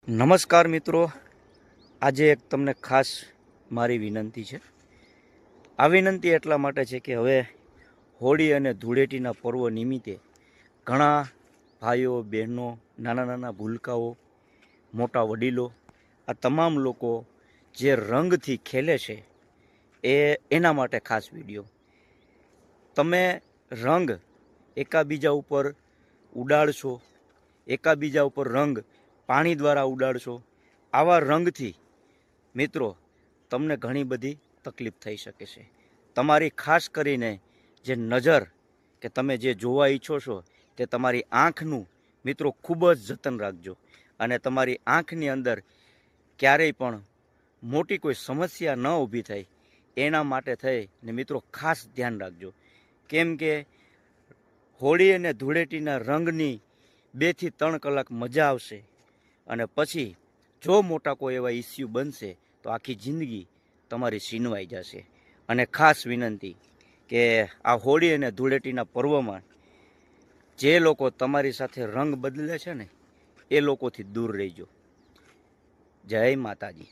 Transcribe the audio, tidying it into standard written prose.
નમસ્કાર મિત્રો, આજે એક તમને ખાસ મારી વિનંતી છે. આ વિનંતી એટલા માટે છે કે હવે હોળી અને ધૂળેટીના પર્વ નિમિત્તે ઘણા ભાઈઓ બહેનો, નાના નાના ભૂલકાઓ, મોટા વડીલો, આ તમામ લોકો જે રંગથી ખેલે છે એના માટે ખાસ વિડીયો. તમે રંગ એકાબીજા ઉપર ઉડાડશો, એકાબીજા ઉપર રંગ પાણી દ્વારા ઉડાડશો, આવા રંગથી મિત્રો તમને ઘણી બધી તકલીફ થઈ શકે છે. તમારી ખાસ કરીને જે નજર કે તમે જે જોવા ઈચ્છો છો તે તમારી આંખનું મિત્રો ખૂબ જ જતન રાખજો. અને તમારી આંખની અંદર ક્યારેય પણ મોટી કોઈ સમસ્યા ન ઊભી થાય એના માટે થઈને મિત્રો ખાસ ધ્યાન રાખજો. કેમ કે હોળી અને ધૂળેટીના રંગની 2 થી 3 કલાક મજા આવશે અને પછી જો મોટા કોઈ એવા ઇસ્યુ બનશે તો આખી જિંદગી તમારી છીનવાઈ જશે. અને ખાસ વિનંતી કે આ હોળી અને ધૂળેટીના પર્વમાં જે લોકો તમારી સાથે રંગ બદલે છે ને એ લોકોથી દૂર રહેજો. જય માતાજી.